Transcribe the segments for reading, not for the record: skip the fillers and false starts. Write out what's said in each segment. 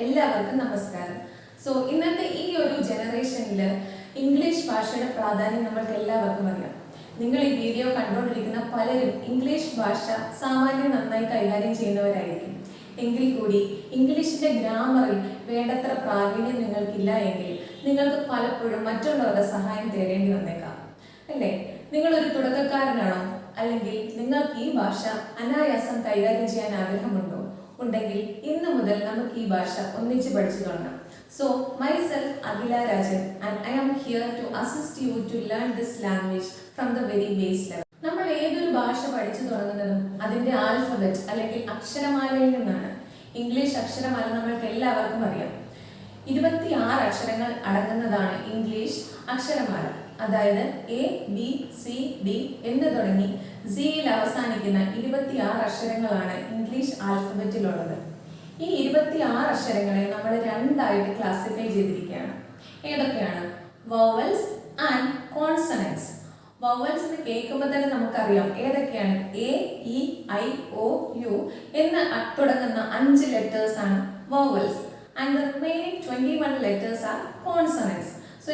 എല്ലാവർക്കും നമസ്കാരം. ഇന്നത്തെ ഈ ഒരു ജനറേഷനിൽ ഇംഗ്ലീഷ് ഭാഷയുടെ പ്രാധാന്യം നമ്മൾക്ക് എല്ലാവർക്കും അറിയാം. നിങ്ങൾ ഈ വീഡിയോ കണ്ടുകൊണ്ടിരിക്കുന്ന പലരും ഇംഗ്ലീഷ് ഭാഷ സാമാന്യം നന്നായി കൈകാര്യം ചെയ്യുന്നവരായിരിക്കും. എങ്കിൽ കൂടി ഇംഗ്ലീഷിന്റെ ഗ്രാമറിൽ വേണ്ടത്ര പ്രാവീണ്യം നിങ്ങൾക്കില്ല എങ്കിൽ നിങ്ങൾക്ക് പലപ്പോഴും മറ്റുള്ളവരുടെ സഹായം തേടേണ്ടി വന്നേക്കാം, അല്ലേ? നിങ്ങളൊരു തുടക്കക്കാരനാണോ? അല്ലെങ്കിൽ നിങ്ങൾക്ക് ഈ ഭാഷ അനായാസം കൈകാര്യം ചെയ്യാൻ ആഗ്രഹമുണ്ടോ? ഉണ്ടെങ്കിൽ ഇന്ന് മുതൽ നമുക്ക് ഈ ഭാഷ ഒന്നിച്ച് പഠിച്ചു തുടങ്ങാം. Myself Agila Rajan and I am here to assist you to learn this language from the very base level. നമ്മൾ ഏതൊരു ഭാഷ പഠിച്ചു തുടങ്ങുന്നതും അതിന്റെ ആൽഫബറ്റ് അല്ലെങ്കിൽ അക്ഷരമാലയിൽ നിന്നാണ്. ഇംഗ്ലീഷ് അക്ഷരമാല നമ്മൾക്ക് എല്ലാവർക്കും അറിയാം. 26 അക്ഷരങ്ങൾ അടങ്ങുന്നതാണ് ഇംഗ്ലീഷ് അക്ഷരമാല. അതായത് ABCD എന്ന് തുടങ്ങി സിയിൽ അവസാനിക്കുന്ന 26 അക്ഷരങ്ങളാണ് ഇംഗ്ലീഷ് ആൽഫബറ്റിലുള്ളത്. ഈ 26 അക്ഷരങ്ങളെ നമ്മൾ രണ്ടായിട്ട് ക്ലാസിഫൈ ചെയ്തിരിക്കുകയാണ്. ഏതൊക്കെയാണ്? Vowels and consonants. വവൽസ് എന്ന് കേൾക്കുമ്പോൾ തന്നെ നമുക്കറിയാം ഏതൊക്കെയാണ്. AEIOU എന്ന് തുടങ്ങുന്ന 5 ലെറ്റേഴ്സ് ആണ് vowels and the remaining 21 letters are consonants.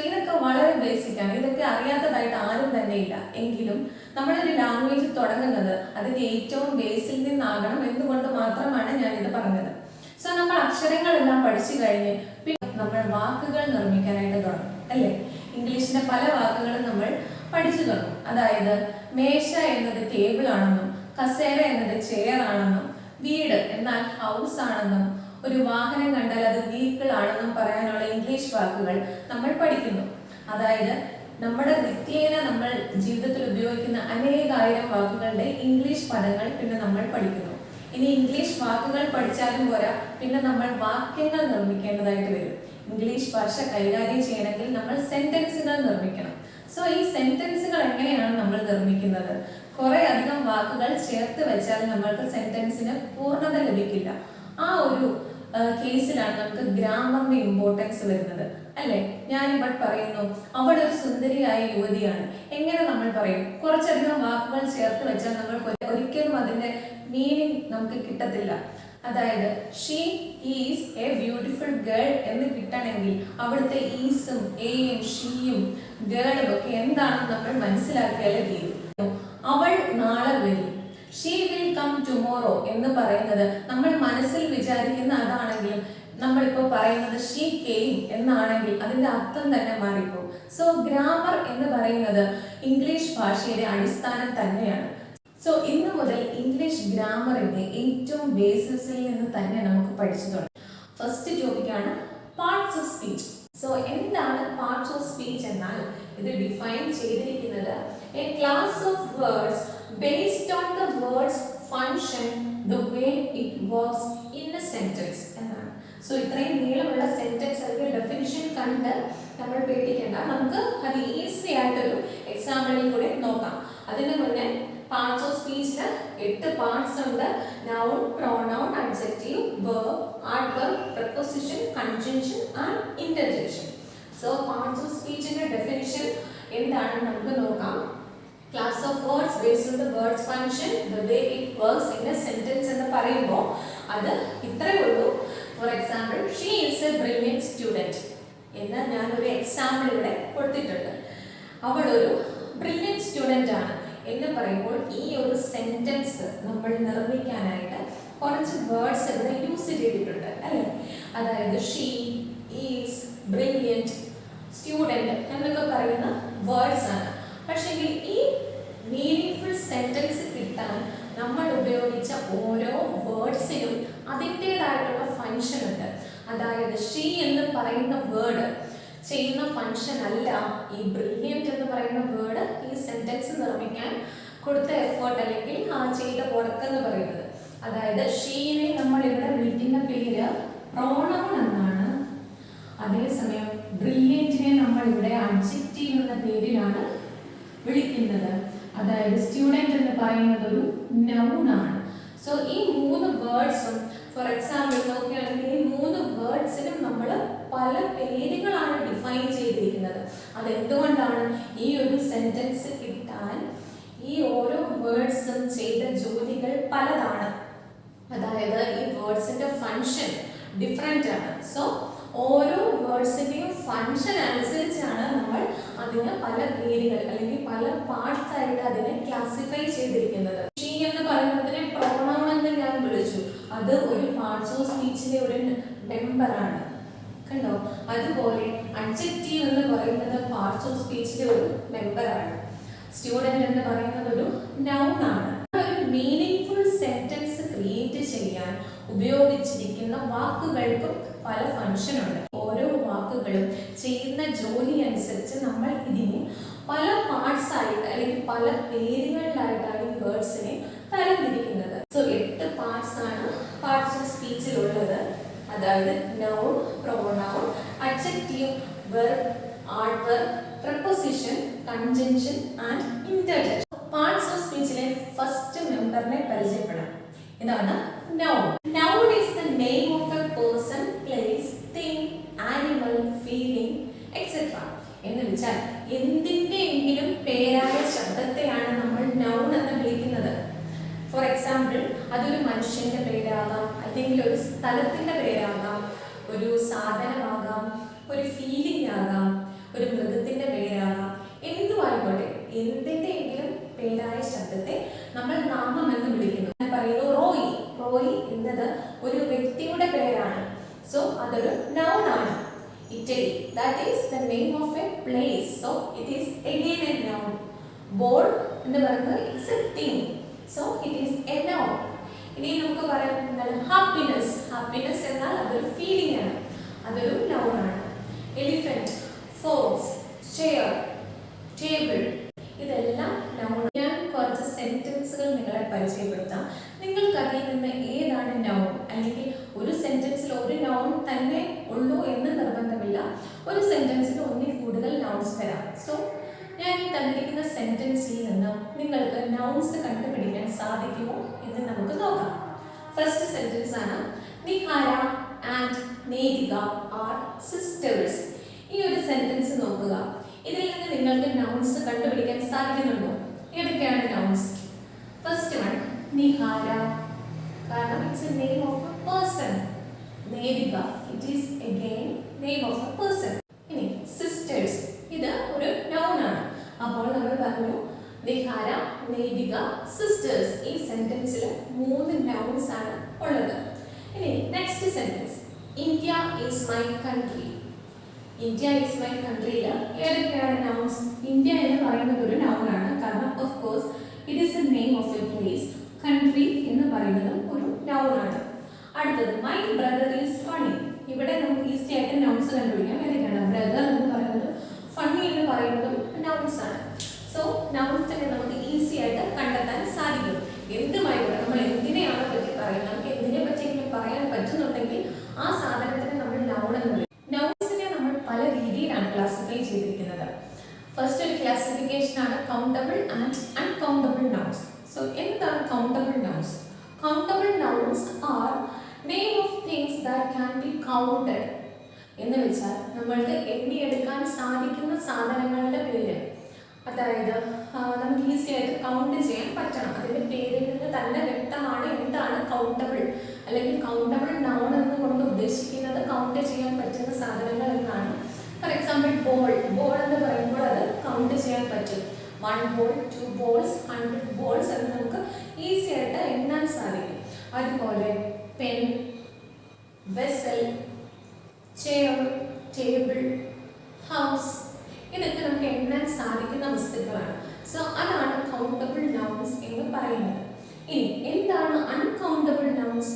ഇതൊക്കെ വളരെ ബേസിക് ആണ്. ഇതൊക്കെ അറിയാത്തതായിട്ട് ആരും തന്നെ ഇല്ല. എങ്കിലും നമ്മളൊരു ലാംഗ്വേജ് തുടങ്ങുന്നത് അതിന്റെ ഏറ്റവും ബേസിൽ നിന്നാകണം എന്നുകൊണ്ട് മാത്രമാണ് ഞാനിത് പറഞ്ഞത്. നമ്മൾ അക്ഷരങ്ങളെല്ലാം പഠിച്ചു കഴിഞ്ഞ് പിന്നെ നമ്മൾ വാക്കുകൾ നിർമ്മിക്കാനായിട്ട് തുടങ്ങും, അല്ലേ? ഇംഗ്ലീഷിന്റെ പല വാക്കുകളും നമ്മൾ പഠിച്ചു തുടങ്ങും. അതായത് മേശ എന്നത് ടേബിൾ ആണെന്നും, കസേര എന്നത് ചെയർ ആണെന്നും, വീട് എന്നാൽ ഹൗസ് ആണെന്നും, ഒരു വാഹനം കണ്ടാൽ അത് വീക്കിൾ ആണെന്നും പറയാനുള്ള ഇംഗ്ലീഷ് വാക്കുകൾ നമ്മൾ പഠിക്കുന്നു. അതായത് നമ്മുടെ നിത്യേന നമ്മൾ ജീവിതത്തിൽ ഉപയോഗിക്കുന്ന അനേകായിരം വാക്കുകളുടെ ഇംഗ്ലീഷ് പദങ്ങൾ പിന്നെ നമ്മൾ പഠിക്കുന്നു. ഇനി ഇംഗ്ലീഷ് വാക്കുകൾ പഠിച്ചാലും പോരാ, പിന്നെ നമ്മൾ വാക്യങ്ങൾ നിർമ്മിക്കേണ്ടതായിട്ട് വരും. ഇംഗ്ലീഷ് ഭാഷ കൈകാര്യം ചെയ്യണമെങ്കിൽ നമ്മൾ സെന്റൻസുകൾ നിർമ്മിക്കണം. ഈ സെന്റൻസുകൾ എങ്ങനെയാണ് നമ്മൾ നിർമ്മിക്കുന്നത്? കുറെ അധികം വാക്കുകൾ ചേർത്ത് വെച്ചാൽ നമ്മൾക്ക് സെന്റൻസിന് പൂർണ്ണത ലഭിക്കില്ല. ആ ഒരു കേസിലാണ് നമുക്ക് ഗ്രാമറിന്റെ ഇമ്പോർട്ടൻസ് വരുന്നത്, അല്ലെ? ഞാനിപ്പോൾ പറയുന്നു അവൾ ഒരു സുന്ദരിയായ യുവതിയാണ്. എങ്ങനെ നമ്മൾ പറയും? കുറച്ചധികം വാക്കുകൾ ചേർത്ത് വെച്ചാൽ നമ്മൾക്ക് ഒരിക്കലും അതിന്റെ മീനിങ് നമുക്ക് കിട്ടത്തില്ല. അതായത് she is A beautiful girl എന്ന് കിട്ടണമെങ്കിൽ അവിടുത്തെ ഈസും എയും ഷീയും ഗേളും ഒക്കെ എന്താണെന്ന് നമ്മൾ മനസ്സിലാക്കിയാലേ തീരും. അവൾ നാളെ വരും. ഷീ വിൽ കം ടുമോറോ എന്ന് പറയുന്നത് നമ്മൾ മനസ്സിൽ വിചാരിക്കുന്ന അതാണെങ്കിലും നമ്മളിപ്പോൾ പറയുന്നത് ഷീ കെയിം എന്നാണെങ്കിൽ അതിന്റെ അർത്ഥം തന്നെ മാറിപ്പോകും. ഗ്രാമർ എന്ന് പറയുന്നത് ഇംഗ്ലീഷ് ഭാഷയുടെ അടിസ്ഥാനം തന്നെയാണ്. ഇന്ന് മുതൽ ഇംഗ്ലീഷ് ഗ്രാമറിന്റെ ഏറ്റവും ബേസിസിൽ നിന്ന് തന്നെ നമുക്ക് പഠിച്ചു തുടങ്ങാം. ഫസ്റ്റ് ടോപ്പിക്കാണ് പാർട്സ് ഓഫ് സ്പീച്ച്. എന്താണ് പാർട്സ് ഓഫ് സ്പീച്ച് എന്നാൽ ഇത് ഡിഫൈൻ ചെയ്തിരിക്കുന്നത് A class of words based on the words function the way it works in a sentence എന്നാണ്. ഇത്രയും നീളമുള്ള സെന്റൻസ് അതിന്റെ ഡെഫിനിഷൻ കണ്ട് നമ്മൾ പേടിക്കേണ്ട. നമുക്ക് അത് ഈസി ആയിട്ടൊരു എക്സാമ്പിളിൽ കൂടെ നോക്കാം. അതിന് മുന്നേ പാർട്സ് ഓഫ് സ്പീച്ചിന് 8 പാർട്സ് ഉണ്ട്. Noun, pronoun, adjective, verb, adverb, preposition, conjunction and interjection. Parts of സ്പീച്ചിന്റെ ഡെഫിനിഷൻ എന്താണെന്ന് നമുക്ക് നോക്കാം. Class of words based on the words function the way it works in a sentence എന്ന് പറയുമ്പോൾ അത് ഇത്രയേ ഉള്ളൂ. For example she is A brilliant student എന്ന് ഞാൻ ഒരു എക്സാമ്പിൾ ഇവിടെ കൊടുത്തിട്ടുണ്ട്. അവൾ ഒരു ബ്രില്യൻറ്റ് സ്റ്റുഡൻ്റ് ആണ് എന്ന് പറയുമ്പോൾ ഈ ഒരു സെന്റൻസ് നമ്മൾ നിർമ്മിക്കാനായിട്ട് കുറച്ച് വേർഡ്സ് ഇവിടെ യൂസ് ചെയ്തിട്ടുണ്ട്, അല്ലേ? അതായത് ഷീ ഈസ് ബ്രില്യൻറ്റ് സ്റ്റുഡൻറ്റ് എന്നൊക്കെ പറയുന്ന വേർഡ്സ് ആണ്. പക്ഷെങ്കിൽ ഈ മീനിങ്ഫുൾ സെന്റൻസ് കിട്ടാൻ നമ്മൾ ഉപയോഗിച്ച ഓരോ വേർഡ്സിനും അതിൻ്റെതായിട്ടുള്ള ഫങ്ഷൻ ഉണ്ട്. അതായത് ഷീ എന്ന് പറയുന്ന വേർഡ് ചെയ്യുന്ന ഫങ്ഷൻ അല്ല ഈ ബ്രില്യൻറ്റ് എന്ന് പറയുന്ന വേർഡ് ഈ സെന്റൻസ് നിർമ്മിക്കാൻ കൊടുത്ത എഫേർട്ട് അല്ലെങ്കിൽ ആ ചെയ്ത വർക്ക് എന്ന് പറയുന്നത്. അതായത് ഷീനെ നമ്മൾ ഇവിടെ വിളിക്കുന്ന പേര് പ്രോണൗൺ എന്നാണ്. അതേസമയം ബ്രില്യൻറ്റിനെ നമ്മൾ ഇവിടെ അഡ്ജക്റ്റീവ് എന്ന പേരിലാണ് വിളിക്കുന്നത്. അതായത് സ്റ്റുഡൻറ് എന്ന് പറയുന്നത് ഒരു നൗൺ ആണ്. ഈ 3 വേർഡ്സും ഫോർ എക്സാമ്പിൾ നോക്കുകയാണെങ്കിൽ ഈ 3 വേർഡ്സിനും നമ്മൾ പല പേരുകളാണ് ഡിഫൈൻ ചെയ്തിരിക്കുന്നത്. അതെന്തുകൊണ്ടാണ്? ഈ ഒരു സെന്റൻസ് കിട്ടാൻ ഈ ഓരോ വേർഡ്സും ചെയ്ത ജോലികൾ പലതാണ്. അതായത് ഈ വേർഡ്സിന്റെ ഫങ്ഷൻ ഡിഫറെൻ്റ് ആണ്. സോ ഓരോ വേർഡ്സിൻ്റെയും ഫങ്ഷൻ അനുസരിച്ചാണ് നമ്മൾ അതിന് പല പേരുകൾ അല്ലെങ്കിൽ പല പാർട്സ് ആയിട്ട് അതിനെ ക്ലാസിഫൈ ചെയ്തിരിക്കുന്നത്. ഷീ എന്ന് പറയുന്നതിനെ പ്രോണൗൺ എന്ന് ഞാൻ വിളിച്ചു. അത് ഒരു പാർട്സ് ഓഫ് സ്പീച്ചിലെ ഒരു മെമ്പറാണ്, കണ്ടോ? അതുപോലെ അഡ്ജക്റ്റീവ് എന്ന് പറയുന്നത് പാർട്സ് ഓഫ് സ്പീച്ചിലെ ഒരു മെമ്പറാണ്. സ്റ്റുഡന്റ് എന്ന് പറയുന്നത് ഒരു നൗൺ ആണ്. ഒരു മീനിങ്ഫുൾ സെന്റൻസ് ക്രിയേറ്റ് ചെയ്യാൻ ഉപയോഗിച്ചിരിക്കുന്ന വാക്കുകൾക്കും പല ഫങ്ഷൻ ഉണ്ട്. ഓരോ വാക്കുകളും ചെയ്യുന്ന ജോലി അനുസരിച്ച് നമ്മൾ ഇതിനെ പല പാർട്സ് ആയിട്ട് അല്ലെങ്കിൽ പല പേരുകളിലായിട്ടാണ് ഈ വേർഡ്സിനെ തരംതിരിക്കുന്നത്. സോ 8 പാർട്സ് ആണ് പാർട്സ് ഓഫ് സ്പീച്ചിലുള്ളത്. അതായത് noun, pronoun, adjective, verb, adverb, preposition, conjunction and interjection. Parts of സ്പീച്ചിലെ ഫസ്റ്റ് മെമ്പറിനെ പരിചയപ്പെടാം. ഇതാണ് noun. Noun is the name of a person, place, thing, animal, feeling etcetera. എന്ന് വെച്ചാൽ എന്തിൻ്റെയെങ്കിലും പേരായ ശബ്ദത്തെയാണ് നമ്മൾ നൗൺ എന്ന് വിളിക്കുന്നത്. ഫോർ എക്സാമ്പിൾ, അതൊരു മനുഷ്യന്റെ പേരാകാം, അല്ലെങ്കിൽ ഒരു സ്ഥലത്തിന്റെ പേരാകാം, ഒരു സാധനമാകാം, ഒരു ഫീലിംഗ് ആകാം, ഒരു മൃഗത്തിന്റെ പേരാകാം, എന്തുമായിക്കോട്ടെ എന്തിൻ്റെയെങ്കിലും പേരായ ശബ്ദത്തെ നമ്മൾ നാമം എന്ന് വിളിക്കുന്നു. ഞാൻ പറയുന്നു റോയി. റോയി എന്നത് ഒരു വ്യക്തിയുടെ പേരാണ്. സോ അതൊരു നൗൺ ആണ്. Italy, that is the name of a place. So it is again A noun. Ball എന്ന് പറയുന്നത് it's A thing. So it is A noun. ഇനി നമുക്ക് പറയാം എന്താണ് ഹാപ്പിനെസ്. ഹാപ്പിനെസ് എന്നാൽ അതൊരു ഫീലിംഗ് ആണ്, അതൊരു നൗൺ ആണ്. എലിഫന്റ്, ഫോക്സ്, ചെയർ, ടേബിൾ, ഇതെല്ലാം നൗൺ. ഞാൻ കുറച്ച് സെന്റൻസുകൾ നിങ്ങളെ പരിചയപ്പെടുത്താം. നിങ്ങൾക്ക് അതിൽ നിന്ന് ഏതാണ് നൗൺ, അല്ലെങ്കിൽ ഒരു സെന്റൻസിൽ ഒരു നൗൺ തന്നെ ഉള്ളൂ എന്ന് നിർബന്ധമില്ല. ഒരു സെന്റൻസിൽ ഒന്നിൽ കൂടുതൽ നൗൺസ് വരാം. സോ ഞാൻ ഈ തന്നിരിക്കുന്ന സെന്റൻസിൽ നിന്ന് നിങ്ങൾക്ക് നൗൺസ് കണ്ടുപിടിക്കാൻ സാധിക്കുമോ എന്ന് നമുക്ക് നോക്കാം. ഫസ്റ്റ് സെന്റൻസ് ആണ് നിഹാര ആൻഡ് നേരിക ആർ സിസ്റ്റേഴ്സ്. ഈ ഒരു സെന്റൻസ് നോക്കുക. ഇതിൽ നിന്ന് നിങ്ങൾക്ക് നൗൺസ് കണ്ടുപിടിക്കാൻ സാധിക്കുന്നുണ്ടോ? ഏതൊക്കെയാണ് നൗൺസ്? ഫസ്റ്റ് വൺ നിഹാര, കാരണം it's a name of a person. Nerika, it is again name of a person. ഇനി സിസ്റ്റേഴ്സ്, ഇത് ഒരു നൗൺ ആണ്. അപ്പോൾ നമ്മൾ പറഞ്ഞു നിഹാര, നേരിക, സിസ്റ്റേഴ്സ്. ഈ സെന്റൻസിൽ 3 നൗൺസ് ആണ് ഉള്ളത്. ഇനി next sentence India is my country. India is my കൺട്രിയിൽ ഏതൊക്കെയാണ് നൗൺസ്? ഇന്ത്യ എന്ന് പറയുന്നത് ഒരു നൗൺ ആണ്, കാരണം of course it is a name of a place. Country എന്ന് പറയുന്നതും ഒരു നൗൺ ആണ്. അടുത്തത് മൈ ബ്രദർ ഈസ് ഫണി. ഇവിടെ നമുക്ക് ഈസി ആയിട്ട് നൗൺസ് കണ്ടുപിടിക്കാം. ഏതൊക്കെയാണ്? ബ്രദർ എന്ന് പറയുന്നത്, ഫണി എന്ന് പറയുന്നതും നൗൺസ് ആണ്. സോ നൗൺസിനെ നമുക്ക് ഈസി ആയിട്ട് കണ്ടെത്താൻ സാധിക്കും. എന്തുമായിക്കോട്ടെ, നമ്മൾ എന്തിനെയാണ് പറ്റി പറയുന്നത്, നമുക്ക് എന്തിനെ പറ്റിയെങ്കിലും പറയാൻ പറ്റുന്നുണ്ടെങ്കിൽ ആ സാധനത്തിന് നമ്മൾ നൗൺ എന്ന് വിളിക്കും. നൗൺസിനെ നമ്മൾ പല രീതിയിലാണ് ക്ലാസിഫൈ ചെയ്തിരിക്കുന്നത്. ഫസ്റ്റ് ഒരു ക്ലാസിഫിക്കേഷൻ ആണ് countable and uncountable nouns. So എന്താണ് countable nouns? Countable nouns are name of things that can be counted. എന്ന് വെച്ചാൽ നമ്മൾക്ക് എണ്ണിയെടുക്കാൻ സാധിക്കുന്ന സാധനങ്ങളുടെ പേര്. അതായത് നമുക്ക് ഈസി ആയിട്ട് കൗണ്ട് ചെയ്യാൻ പറ്റണം. അതിൻ്റെ പേരിൽ നിന്ന് തന്നെ വ്യക്തമാണ് എന്താണ് കൗണ്ടബിൾ, അല്ലെങ്കിൽ കൗണ്ടബിൾ നൗൺ എന്നുകൊണ്ട് ഉദ്ദേശിക്കുന്നത് കൗണ്ട് ചെയ്യാൻ പറ്റുന്ന സാധനങ്ങൾ എന്നാണ്. For example ball. ബോൾ എന്ന് പറയുമ്പോൾ അത് കൗണ്ട് ചെയ്യാൻ പറ്റും. 1 ബോൾ, 2 ബോൾസ്, 100 ബോൾസ് എന്ന് നമുക്ക് ഈസി ആയിട്ട് എണ്ണാൻ സാധിക്കും. അതുപോലെ pen, vessel, chair, table, house, ഇതൊക്കെ നമുക്ക് എണ്ണാൻ സാധിക്കുന്ന വസ്തുക്കളാണ്. സോ അതാണ് കൗണ്ടബിൾ നൗൺസ് എന്ന് പറയുന്നത്. ഇനി എന്താണ് അൺകൗണ്ടബിൾ നൗൺസ്?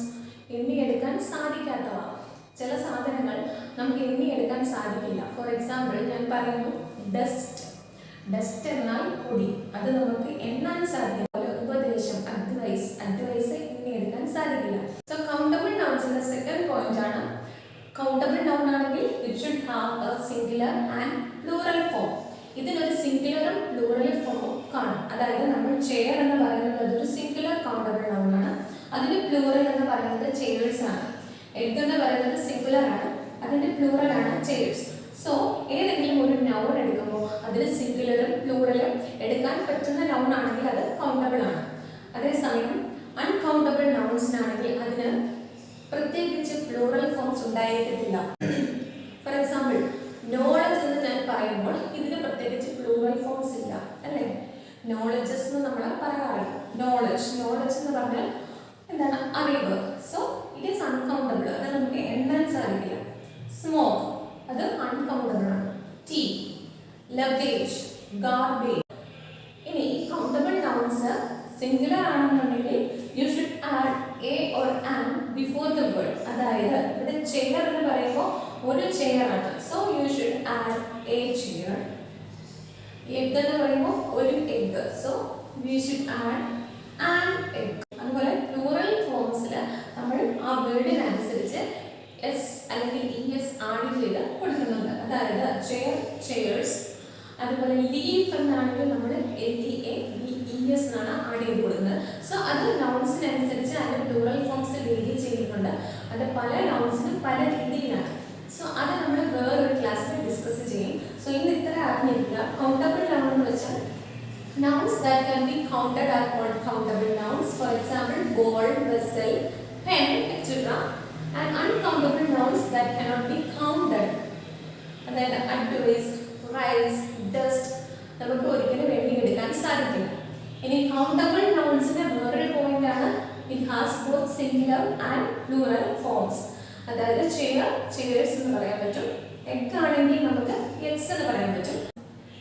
എണ്ണിയെടുക്കാൻ സാധിക്കാത്തവ. ചില സാധനങ്ങൾ നമുക്ക് എണ്ണിയെടുക്കാൻ സാധിക്കില്ല. ഫോർ എക്സാമ്പിൾ ഞാൻ പറയുന്നു ഡസ്റ്റ്. ഡസ്റ്റ് എന്നാൽ പൊടി, അത് നമുക്ക് എണ്ണാൻ സാധിക്കില്ല. ഉപദേശം, അഡ്വൈസ്, അഡ്വൈസ് എണ്ണിയെടുക്കാൻ സാധിക്കില്ല. സോ കൗണ്ടബിൾ നൗൺസിന്റെ സെക്കൻഡ് പോയിന്റ് ആണ് കൗണ്ടബിൾ നൗൺ ആണെങ്കിൽ it should have A singular and plural form. ഇതിനൊരു സിംഗുലറും പ്ലൂറൽ ഫോമും കാണും. അതായത് നമ്മൾ ചെയർ എന്ന് പറയുന്നത് അതൊരു സിംഗുലർ കൗണ്ടബിൾ നൗൺ ആണ്. അതിന് പ്ലൂറൽ എന്ന് പറയുന്നത് ചെയേഴ്സ് ആണ്. എഗ് എന്ന് പറയുന്നത് സിംഗുലർ ആണ്, അതിന്റെ പ്ലൂറൽ ആണ് ചെയേഴ്സ്. സോ ഏതെങ്കിലും ഒരു നൗൺ എടുക്കുമ്പോൾ അതിന് സിംഗുലറും പ്ലൂറലും എടുക്കാൻ പറ്റുന്ന നൗൺ ആണെങ്കിൽ അത് കൗണ്ടബിൾ ആണ്. അതേസമയം അൺകൗണ്ടബിൾ നൗൺസിനാണെങ്കിൽ അതിന് പ്രത്യേകിച്ച് പ്ലൂറൽ ഫോം ഉണ്ടായിരിക്കത്തില്ല. ഫോർ എക്സാമ്പിൾ നോളജ് എന്ന് ഞാൻ പറയുമ്പോൾ ഇതിന് പ്രത്യേകിച്ച് പ്ലൂറൽ ഫോംസ് ഇല്ല അല്ലേ. നോളജസ് എന്ന് നമ്മൾ പറയാറില്ല. നോളജ് എന്ന് പറഞ്ഞാൽ എന്താണ്, അറിവ്. സോ ഇറ്റ് ഈസ് അൺകൗണ്ടബിൾ, അത് നമുക്ക് എണ്ണാൻ സാധിക്കില്ല. സ്മോക്ക് അത് അൺകൗണ്ടബിൾ ആണ്. Tea, luggage, garbage. ഇനി ഈ കൗണ്ടബിൾ നൗൺസ് സിംഗുലർ ആണെന്നുണ്ടെങ്കിൽ you should add a or an before the word. അതായത് ഇവിടെ ചെയർ എന്ന് പറയുമ്പോൾ ഒരു ചെയർ ആണ്. So you should add a chair. Egg എന്ന് പറയുമ്പോൾ ഒരു egg. So we should add an egg. അതുപോലെ പ്ലൂറൽ ഫോംസിൽ നമ്മൾ ആ വേർഡിനനുസരിച്ച് എസ് അല്ലെങ്കിൽ ഇ എസ് ആഡ് ചെയ്ത് കൊടുക്കുന്നുണ്ട്. അതായത് ചെയർ, ചെയേഴ്സ്. അതുപോലെ ലീഫ് എന്നാണെങ്കിൽ നമ്മൾ LEAVES എന്നാണ് ആഡ് ചെയ്ത് കൊടുക്കുന്നത്. സോ അത് നൗൺസിനനുസരിച്ച് അതിൻ്റെ പ്ലൂറൽ ഫോംസ് വേരി ചെയ്യുന്നുണ്ട്. അത് പല നൗൺസിനും പല രീതിയിലാണ്. സോ അത് നമ്മൾ വേറൊരു ക്ലാസ്സിൽ ഡിസ്കസ് ചെയ്യും. സോ ഇന്ന് ഇത്ര അറിഞ്ഞിരിക്കുക. കൗണ്ടബിൾ നൗൺ എന്ന് വെച്ചാൽ nouns that can be counted are called countable nouns. For example, ball, vessel, pen, etc. And uncountable nouns that cannot be counted. അതായത് advice, rice, dust നമുക്ക് ഒരിക്കലും എണ്ണിയെടുക്കാൻ സാധിക്കില്ല. ഇനി കൗണ്ടബിൾ നൗൺസിന്റെ വേറൊരു പോയിന്റ് ആണ്, it has both singular and plural forms. അതായത് chair, chairs എന്ന് പറയാൻ പറ്റും. എഗ് ആണെങ്കിൽ നമുക്ക് എഗ്സ് എന്ന് പറയാൻ പറ്റും.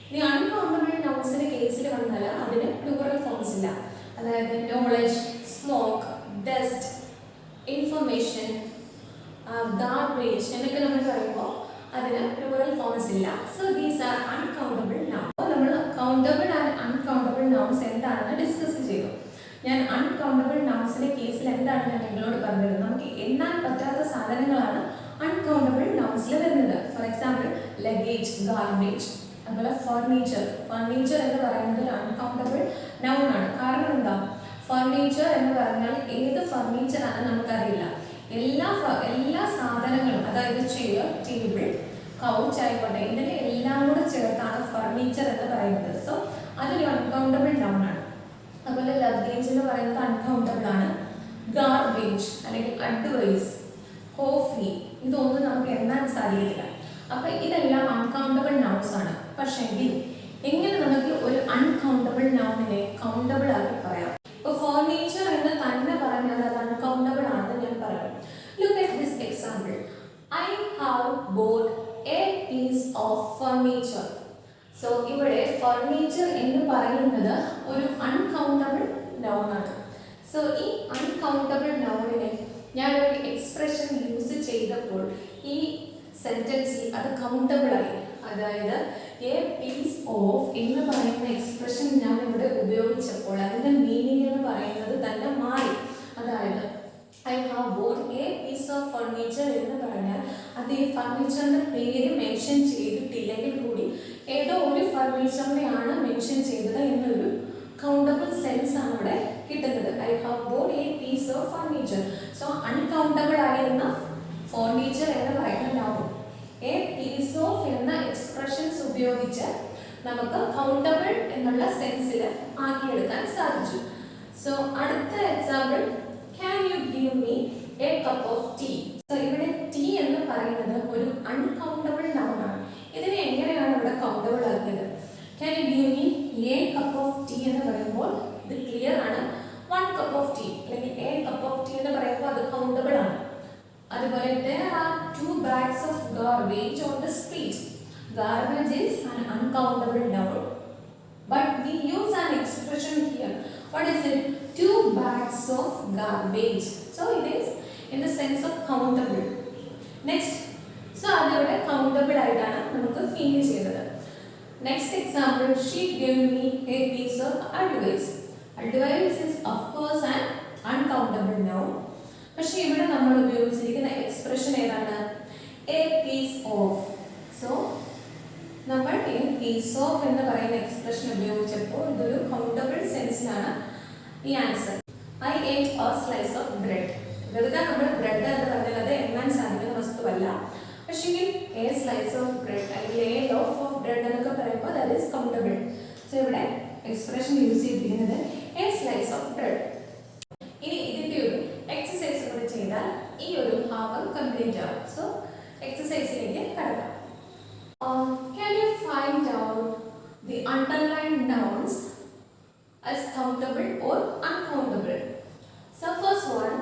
ഇനി അൺകൗണ്ടബിൾ നൗൺസിന്റെ കേസിൽ വന്നാൽ അതിന് പ്ലൂറൽ ഫോംസ് ഇല്ല. അതായത് knowledge, smoke, dust, information, garbage എന്നൊക്കെ നമ്മൾ പറയുമ്പോൾ അതിന് പ്ലൂറൽ ഫോംസ് ഇല്ല. So these are uncountable noun. അപ്പോൾ നമ്മൾ കൗണ്ടബിൾ ആൻഡ് അൺകൗണ്ടബിൾ നൗൺസ് എന്താണെന്ന് ഡിസ്കസ് ചെയ്തു. ഞാൻ അൺകൗണ്ടബിൾ നൗൺസിന്റെ കേസിൽ എന്താണ് ഞാൻ നിങ്ങളോട് പറഞ്ഞത്, നമുക്ക് എണ്ണാൻ പറ്റാത്ത സാധനങ്ങളാണ് അൺകൗണ്ടബിൾ നൗൺസിൽ വരുന്നത്. For example luggage, garbage. അതുപോലെ ഫർണിച്ചർ എന്ന് പറയുന്നത് ഒരു അൺകൗണ്ടബിൾ നൗൺ ആണ്. കാരണം എന്താ, ഫർണിച്ചർ എന്ന് പറഞ്ഞാൽ ഏത് ഫർണിച്ചർ ആണ് നമുക്കറിയില്ല. എല്ലാ സാധനങ്ങളും, അതായത് ചെയർ, ടേബിൾ, കൗച്ച് ആയിക്കോട്ടെ, ഇതിനെ എല്ലാം കൂടെ ചേർത്താണ് ഫർണിച്ചർ എന്ന് പറയുന്നത്. സോ അതൊരു അൺകൗണ്ടബിൾ നൗൺ ആണ്. അതുപോലെ ലഗേജ് എന്ന് പറയുന്നത് അൺകൗണ്ടബിൾ ആണ്. ഗാർബേജ് അല്ലെങ്കിൽ അഡ്വൈസ്, കോഫി, ഇതൊന്നും നമുക്ക് എണ്ണാൻ സാധിക്കില്ല. അപ്പൊ ഇതെല്ലാം അൺകൗണ്ടബിൾ നൗൺസ് ആണ്. പക്ഷെങ്കിൽ എങ്ങനെ നമുക്ക് ഒരു അൺകൗണ്ടബിൾ നൗണിനെ കൗണ്ടബിൾ ആക്കി പറയാം? ഇപ്പൊ ഫർണിച്ചർ എന്ന് തന്നെ പറഞ്ഞാൽ അത് അൺകൗണ്ടബിൾ ആണെന്ന് ഞാൻ പറയാം. Look at this example. I have bought a piece of furniture. So ഇവിടെ ഫർണിച്ചർ എന്ന് പറയുന്നത് ഒരു അൺകൗണ്ടബിൾ നൗൺ ആണ്. സോ ഈ അൺകൗണ്ടബിൾ നൗണിനെ ഞാൻ ഒരു എക്സ്പ്രഷൻ യൂസ് ചെയ്തപ്പോൾ ഈ സെന്റൻസിൽ അത് കൗണ്ടബിൾ ആയി. അതായത് എ പീസ് ഓഫ് എന്ന് പറയുന്ന എക്സ്പ്രഷൻ ഞാൻ ഇവിടെ ഉപയോഗിച്ചപ്പോൾ അതിന്റെ മീനിങ് എന്ന് പറയുന്നത് തന്നെ മാറി. അതായത് I have bought a piece of furniture എന്ന് പറഞ്ഞാൽ അത് ഈ ഫർണിച്ചറിന്റെ പേര് മെൻഷൻ ചെയ്തിട്ടില്ലെങ്കിൽ കൂടി ഏതോ ഒരു ഫർണിച്ചറിനെയാണ് മെൻഷൻ ചെയ്തത് എന്നൊരു കൗണ്ടബിൾ സെൻസ് ആണ് ഇവിടെ കിട്ടുന്നത്. I have bought a piece of furniture. So uncountable ആയിരുന്ന ഫർണിച്ചർ എന്ന് പറയുന്ന നൗൺ എ പീസ് ഓഫ് എന്ന എക്സ്പ്രഷൻസ് ഉപയോഗിച്ച് നമുക്ക് കൗണ്ടബിൾ എന്നുള്ള സെൻസിൽ ആക്കിയെടുക്കാൻ സാധിച്ചു. സോ അടുത്ത example, can you give me a cup of tea? So ഇവിടെ ടീ എന്ന് പറയുന്നത് ഒരു അൺകൗണ്ടബിൾ നൗൺ ആണ്. ഇതിനെ എങ്ങനെയാണ് ഇവിടെ കൗണ്ടബിൾ ആക്കിയത്? can you give me a cup of tea എന്ന് പറയുമ്പോൾ ഇത് ക്ലിയർ ആണ്. 1 cup of tea അല്ലെങ്കിൽ a cup of tea എന്ന് പറയുമ്പോൾ അത് കൗണ്ടബിൾ ആണ്. അതുപോലെ there are 2 bags of garbage on the street. Garbage is an uncountable noun, but we use an expression here. What is it? 2 bags of garbage. So it is in the sense of countable. Next, so അതിവിടെ countable ആയിട്ടാണ് നമുക്ക് feel ചെയ്യുന്നത്. Next example, she gave me a piece of advice. Advice is of course an uncountable noun. പക്ഷേ ഇവിടെ നമ്മൾ ഉപയോഗിച്ചിരിക്കുന്ന expression ഏതാണ്? A piece of. So നമ്മൾ എ പീസ് ഓഫ് എന്ന് പറയുന്ന എക്സ്പ്രഷൻ ഉപയോഗിച്ചപ്പോൾ ഇതൊരു കൗണ്ടബിൾ സെൻസിലാണ് ഈ answer. I ate a slice of bread. വെറുതെ നമ്മൾ ബ്രെഡ് എന്ന് പറഞ്ഞാൽ അത് എണ്ണാൻ സാധിക്കുന്ന വസ്തുവല്ല. പക്ഷേ എ സ്ലൈസ് ഓഫ് ബ്രെഡ് അല്ലെങ്കിൽ എ ലോഫ് ഓഫ് ബ്രെഡ് എന്നൊക്കെ പറയുമ്പോൾ ദാറ്റ് ഈസ് കൗണ്ടബിൾ. സോ ഇവിടെ എക്സ്പ്രഷൻ യൂസ് ചെയ്തിരിക്കുന്നത് എ സ്ലൈസ് ഓഫ് ബ്രെഡ്. ഇനി ഇതിന്റെ ഒരു എക്സസൈസ് കൂടെ ചെയ്താൽ ഈ ഒരു ഭാഗം കംപ്ലീറ്റ് ആവും. സോ എക്സസൈസിലേക്ക് കടക്കാം. Can you find out the underlined nouns as countable or uncountable? So first one,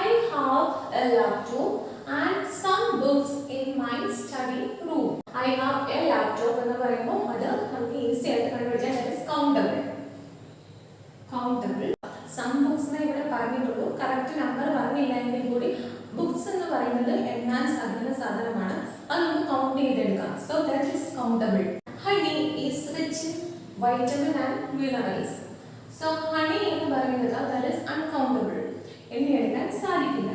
I have a laptop and some books in my study room. I have a laptop എന്ന് പറയുമ്പോൾ അത് നമുക്ക് easy ആയിട്ട് കണ്ടുപിടിക്കാൻ that is countable. Countable. Some books ഇവിടെ പറഞ്ഞിട്ടുള്ളൂ, correct number പറഞ്ഞില്ല എങ്കിൽ കൂടി ബുക്സ് എന്ന് പറയുന്നത് എണ്ണാൻ സാധിക്കുന്ന സാധനമാണ്, അത് നമുക്ക് കൗണ്ട് ചെയ്തെടുക്കാം. So that is countable. Honey is rich in vitamin and minerals. So honey എന്ന് പറയുന്നത് ദാറ്റ് ഈസ് അൺകൗണ്ടബിൾ, എണ്ണിയെടുക്കാൻ സാധിക്കില്ല.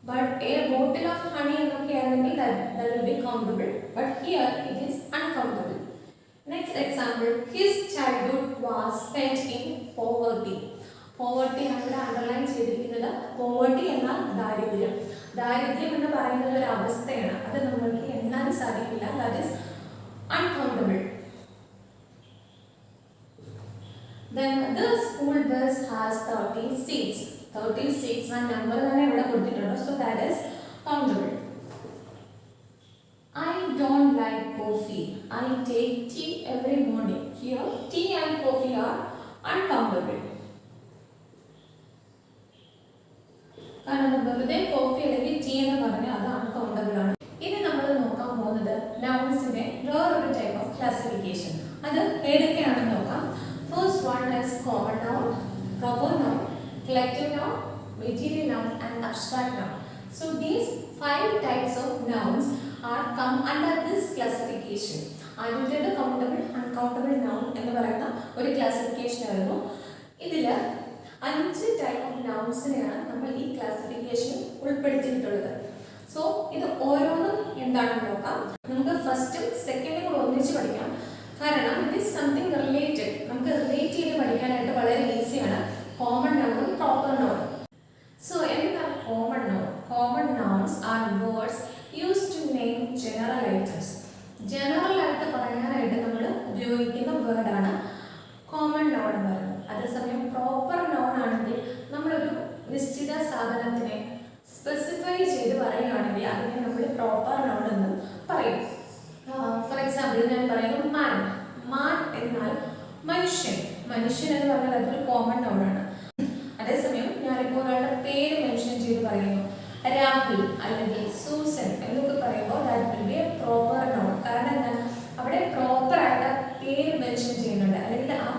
But a bottle of honey എന്നൊക്കെ ആണെങ്കിൽ that will be countable, but here it is uncountable. Next example, his childhood was spent in poverty. Poverty നമ്മുടെ underline ചെയ്തിരിക്കുന്നത് poverty എന്നാൽ ദാരിദ്ര്യം. ദാരിദ്ര്യം എന്ന് പറയുന്നത് ഒരു അവസ്ഥയാണ്, അത് നമ്മൾക്ക് എണ്ണാൻ സാധിക്കില്ല, that is uncountable. Then the school bus has 30 seats. 30 seats ആ നമ്പർ തന്നെ ഇവിടെ കൊടുത്തിട്ടുണ്ട്, so that is countable. I don't like coffee. I take tea every morning. Here tea and coffee are uncountable. കാരണം വെറുതെ കോഫി അല്ലെങ്കിൽ tea എന്ന് പറഞ്ഞാൽ അത് അൺകൗണ്ടബിൾ ആണ്. ഇനി നമ്മൾ നോക്കാൻ പോകുന്നത് നൗൺസിന്റെ വേറൊരു ടൈപ്പ് ഓഫ് ക്ലാസിഫിക്കേഷൻ. അത് ഏതൊക്കെയാണെന്ന് നോക്കാം. First one is common noun, proper noun, collective noun, material noun and abstract noun. So these 5 types of nouns are come under this classification. ആദ്യത്തേത് countable, uncountable noun എന്ന് പറയുന്ന ഒരു ക്ലാസിഫിക്കേഷൻ ആയിരുന്നു. ഇതിൽ 5 type of നൗൺസിനെയാണ് നമ്മൾ ഈ ക്ലാസിഫിക്കേഷൻ ഉൾപ്പെടുത്തിയിട്ടുള്ളത്. So ഇത് ഓരോന്നും എന്താണെന്ന് നോക്കാം. നമുക്ക് ഫസ്റ്റും സെക്കൻഡും കൂടെ ഒന്നിച്ച് പഠിക്കാം, കാരണം ഇറ്റ് ഈസ് സംതിങ് റിലേറ്റഡ്. നമുക്ക് റിലേറ്റ് ചെയ്ത് പഠിക്കാനായിട്ട് വളരെ ഈസിയാണ്. കോമൺ നൗണും പ്രോപ്പർ നൗണും. സോ എന്താണ് common noun? Common nouns are words used to name general items. General ആയിട്ട് പറയാനായിട്ട് നമ്മൾ ഉപയോഗിക്കുന്ന വേർഡാണ് കോമൺ നൗൺ എന്ന് പറയുന്നത്. അതേസമയം പ്രോപ്പർ നൗൺ ആണെങ്കിൽ നമ്മളൊരു നിശ്ചിത സാധനത്തിനെ സ്പെസിഫൈ ചെയ്ത് പറയുകയാണെങ്കിൽ അതിനെ നമ്മൾ പ്രോപ്പർ നൗൺ എന്ന് പറയും. ഫോർ എക്സാമ്പിൾ ഞാൻ പറയുന്നു മാൻ. മാൻ എന്നാൽ മനുഷ്യൻ. മനുഷ്യൻ എന്ന് പറഞ്ഞാൽ അതൊരു കോമൺ നൗൺ ആണ്. അതേസമയം ഞാനിപ്പോൾ ഒരാളുടെ പേര് മെൻഷൻ ചെയ്ത് പറയുന്നു, രാഹുൽ അല്ലെങ്കിൽ സൂസൻ എന്നൊക്കെ പറയുമ്പോൾ that will be A proper noun. കാരണം എന്താണ്, അവിടെ പ്രോപ്പർ ആയിട്ട് പേര് മെൻഷൻ ചെയ്യുന്നുണ്ട്, അല്ലെങ്കിൽ ആ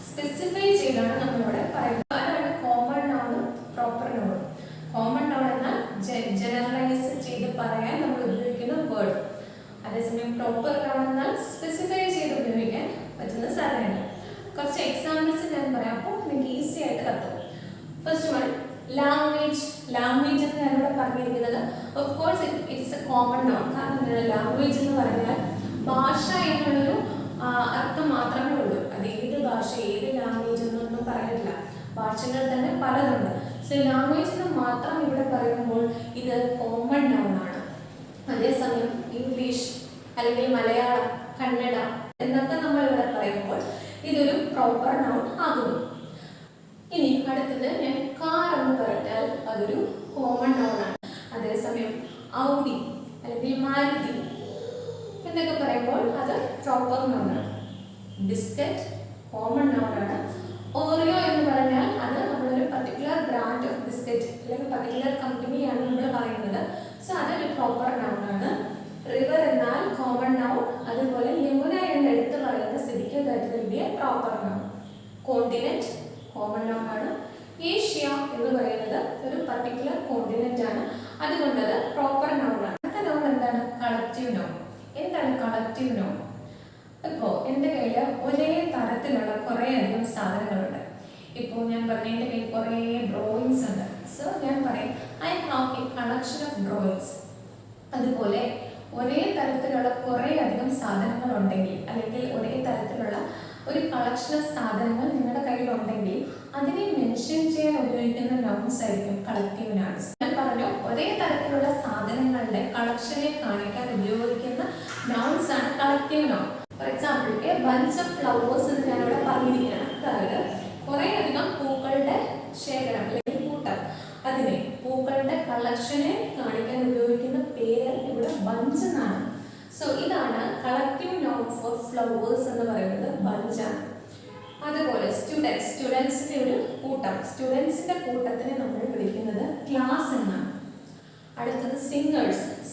സ്പെസിഫൈ ചെയ്താണ് നമ്മളിവിടെ പറയുന്നത്. അതാണ് കോമൺ നൗണും പ്രോപ്പർ നൗണും. കോമൺ നൗൺ എന്നാൽ ജനറലൈസ് ചെയ്ത് പറയാൻ നമ്മൾ ഉപയോഗിക്കുന്ന വേർഡ്. അതേസമയം പ്രോപ്പർ നൗൺ എന്നാൽ സ്പെസിഫൈ ചെയ്ത് ഉപയോഗിക്കാൻ പറ്റുന്ന സാധനങ്ങൾ. കുറച്ച് എക്സാമ്പിൾസ് ഞാൻ പറയാം, അപ്പോൾ നിങ്ങൾക്ക് ഈസി ആയിട്ട് കത്തും. First one, language. ലാംഗ്വേജ് എന്ന് ഞാനിവിടെ പറഞ്ഞിരിക്കുന്നത് of course it is A common noun. കാരണം ലാംഗ്വേജ് എന്ന് പറഞ്ഞാൽ ഭാഷ എന്നുള്ളൊരു അർത്ഥം മാത്രമേ ഉള്ളൂ. അത് ഏത് ഭാഷ, ഏത് ലാംഗ്വേജ് എന്നൊന്നും പറഞ്ഞിട്ടില്ല. ഭാഷകൾ തന്നെ പലതുണ്ട്. സോ ലാംഗ്വേജ് എന്ന് മാത്രം ഇവിടെ പറയുമ്പോൾ ഇത് കോമൺ നൗൺ ആണ്. അതേസമയം ഇംഗ്ലീഷ് അല്ലെങ്കിൽ മലയാളം, കന്നഡ എന്നൊക്കെ നമ്മൾ ഇവിടെ പറയുമ്പോൾ ഇതൊരു പ്രോപ്പർ നൗൺ ആകുന്നു. ഇനി അടുത്തത് ഞാൻ കാർ എന്ന് പറഞ്ഞാൽ അതൊരു കോമൺ നൗൺ ആണ്. അതേസമയം ഔഡി അല്ലെങ്കിൽ മാരുതി എന്നൊക്കെ പറയുമ്പോൾ അത് പ്രോപ്പർ നൗൺ ആണ്. ബിസ്ക്കറ്റ് കോമൺ നൗൺ ആണ്. ഓറിയോ എന്ന് പറഞ്ഞാൽ അത് നമ്മളൊരു പർട്ടിക്കുലർ ബ്രാൻഡ് ഓഫ് ബിസ്ക്കറ്റ് അല്ലെങ്കിൽ പർട്ടിക്കുലർ കമ്പനിയാണ് നമ്മൾ പറയുന്നത്. സോ അതൊരു പ്രോപ്പർ നൗൺ ആണ്. റിവർ എന്നാൽ കോമൺ നൗൺ. അതുപോലെ യമുന എന്ന് എടുത്ത് പറയുന്ന സ്ഥിതിക്ക് that will be A proper noun. Continent common noun ആണ്. ഏഷ്യ എന്ന് പറയുന്നത് ഒരു പർട്ടിക്കുലർ കോണ്ടിനെന്റ് ആണ്, അതുകൊണ്ട് അത് പ്രോപ്പർ നൗൺ ആണ്. അടുത്ത നൗൺ എന്താണ്? Collective noun. എന്താണ് കളക്റ്റീവ് നൗൺ? ഇപ്പോൾ എൻ്റെ കയ്യിൽ ഒരേ തരത്തിലുള്ള കുറേ അധികം സാധനങ്ങളുണ്ട്. ഇപ്പോൾ ഞാൻ പറഞ്ഞ എൻ്റെ കയ്യിൽ കുറേ ഡ്രോയിങ്സ് ഉണ്ട്. സോ ഞാൻ പറയും I have A collection of drawings. അതുപോലെ ഒരേ തരത്തിലുള്ള കുറേ അധികം സാധനങ്ങൾ ഉണ്ടെങ്കിൽ, അല്ലെങ്കിൽ ഒരേ തരത്തിലുള്ള ഒരു കളക്ഷൻ ഓഫ് സാധനങ്ങൾ നിങ്ങളുടെ കയ്യിലുണ്ടെങ്കിൽ അതിനെ മെൻഷൻ ചെയ്യാൻ ഉപയോഗിക്കുന്ന നൗൺസ് ആയിരിക്കും കളക്റ്റീവ് നൗൺസ്. ഞാൻ പറഞ്ഞു ഒരേ തരത്തിലുള്ള സാധനങ്ങളുടെ കളക്ഷനെ കാണിക്കാൻ ഉപയോഗിക്കുന്ന നൗൺസ് ആണ് collective noun. For example a bunch of flowers എന്ന് ഞാനിവിടെ പറഞ്ഞിരിക്കുകയാണ്. അതായത് കുറേ അധികം പൂക്കളുടെ ശേഖരം അല്ലെങ്കിൽ കൂട്ടം, അതിനെ പൂക്കളുടെ കളക്ഷനെ കാണിക്കാൻ ഉപയോഗിക്കുന്ന പേര് ഇവിടെ ബഞ്ച് എന്നാണ്. സോ ഇതാണ് കളക്റ്റീവ് നൗൺ ഫോർ ഫ്ലവേഴ്സ് എന്ന് പറയുന്നത് ബഞ്ചാണ്. അതുപോലെ സ്റ്റുഡൻസിന്റെ ഒരു കൂട്ടം, സ്റ്റുഡൻസിന്റെ കൂട്ടത്തിനെ നമ്മൾ വിളിക്കുന്നത് ക്ലാസ് എന്നാണ്. അടുത്തത്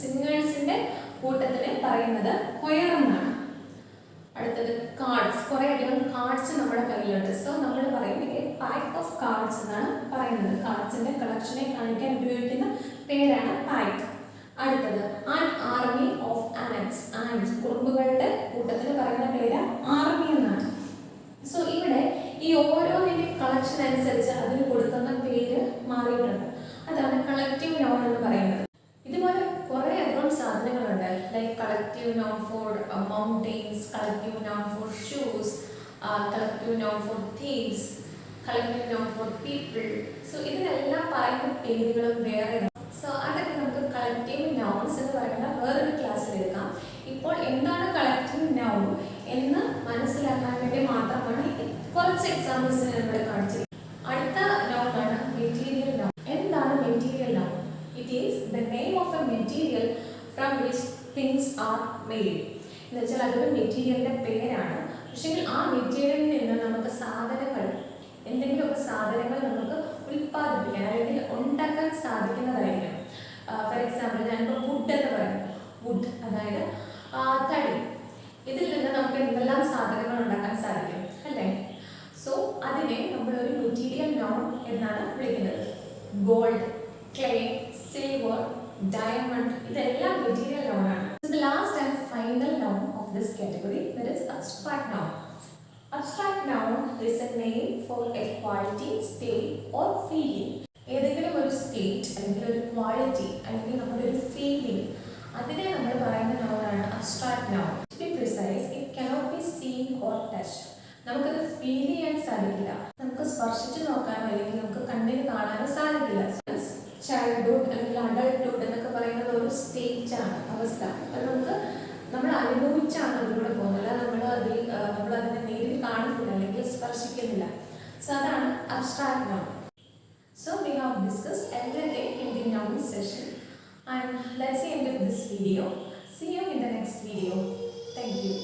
സിംഗേഴ്സിന്റെ കൂട്ടത്തിനെ പറയുന്നത് കൊയർ എന്നാണ്. അടുത്തത് കാർഡ്സ്, കുറേ അധികം കാർഡ്സ് നമ്മുടെ കയ്യിലുണ്ട്. സോ നമ്മൾ പറയുന്നത് പാക്ക് ഓഫ് കാർഡ്സ് എന്നാണ് പറയുന്നത്. കാർഡ്സിന്റെ കളക്ഷനെ കാണിക്കാൻ ഉപയോഗിക്കുന്ന പേരാണ് പാക്ക്. അടുത്തത് ആൻ ആർമി ഓഫ് ആൻഡ്സ്, കുറുമ്പുകളുടെ കൂട്ടത്തിന് പറയുന്ന പേര് ആർമി എന്നാണ്. സോ ഇവിടെ ഈ ഓരോന്നിന്റെ കളക്ഷൻ അനുസരിച്ച് അതിന് കൊടുക്കുന്ന പേര് മാറിയിട്ടുണ്ട്. അതാണ് കളക്റ്റീവ് നൗൺ എന്ന് പറയുന്നത്. ഇതുപോലെ കുറേ അധികം സാധനങ്ങളുണ്ട്. Like collective noun for mountains, collective noun for shoes, collective noun for thieves, collective noun for people. So ഇതിനെല്ലാം പറയുന്ന പേരുകളും വേറെ. സോ അതൊക്കെ നമുക്ക് കളക്റ്റീവ് നൗൺസ് എന്ന് പറയുന്ന വേറൊരു ക്ലാസ്സിൽ എടുക്കാം. ഇപ്പോൾ എന്താണ് കളക്റ്റീവ് നൗൺ എന്ന് മനസ്സിലാക്കാൻ വേണ്ടി മാത്രമാണ് കുറച്ച് എക്സാമ്പിൾസ് നമ്മൾ കാണിച്ചിരിക്കുന്നത്. അടുത്ത നൗണാണ് മെറ്റീരിയൽ നൗൺ. എന്താണ് material noun? It is the name of A material from which things are made. എന്ന് വെച്ചാൽ അതൊരു മെറ്റീരിയലിന്റെ പേരാണ്. പക്ഷേ ആ മെറ്റീരിയലിൽ നിന്ന് നമുക്ക് എന്തെങ്കിലുമൊക്കെ സാധനങ്ങൾ നമുക്ക് ഉൽപ്പാദിപ്പിക്കാൻ അല്ലെങ്കിൽ ഉണ്ടാക്കാൻ സാധിക്കുന്നതായിരിക്കണം. ഫോർ എക്സാമ്പിൾ ഞാനിപ്പോൾ വുഡ് എന്ന് പറയുന്നത്, വുഡ് അതായത് തടി. ഇതിൽ നിന്ന് നമുക്ക് എന്തെല്ലാം സാധനങ്ങൾ ഉണ്ടാക്കാൻ സാധിക്കും അല്ലേ? സോ അതിനെ നമ്മളൊരു മെറ്റീരിയൽ നൗൺ എന്നാണ് വിളിക്കുന്നത്. ഗോൾഡ്, ക്ലേ, സിൽവർ, ഡയമണ്ട്, ഇതെല്ലാം മെറ്റീരിയൽ നൗൺ ആണ്. So the last and final noun of this category, that is abstract noun. Abstract noun is a name for a quality, state or feeling. ഏതെങ്കിലും ഒരു state അല്ലെങ്കിൽ ഒരു quality അല്ലെങ്കിൽ നമ്മുടെ ഒരു feeling, അതിനെ നമ്മൾ പറയുന്ന നൗണാണ് abstract noun. To be precise, it cannot be seen or touched. നമുക്കത് ഫീൽ ചെയ്യാൻ സാധിക്കില്ല, നമുക്ക് സ്പർശിച്ചു നോക്കാനോ അല്ലെങ്കിൽ നമുക്ക് കണ്ണിന് കാണാനോ സാധിക്കില്ല. ചൈൽഡ്ഹുഡ് അല്ലെങ്കിൽ അഡൾട്ട്ഹുഡ് എന്നൊക്കെ പറയുന്നത് ഒരു സ്റ്റേറ്റ് ആണ്, അവസ്ഥ. അത് നമ്മൾ അനുഭവിച്ചാണ് അതിലൂടെ പോകുന്നത്, നമ്മൾ അതിനെ നേരിൽ കാണുന്നില്ല അല്ലെങ്കിൽ സ്പർശിക്കുന്നില്ല. സോ അതാണ് abstract noun. So we have discussed everything in the noun session, and that's the end of this video. See you in the next video. Thank you.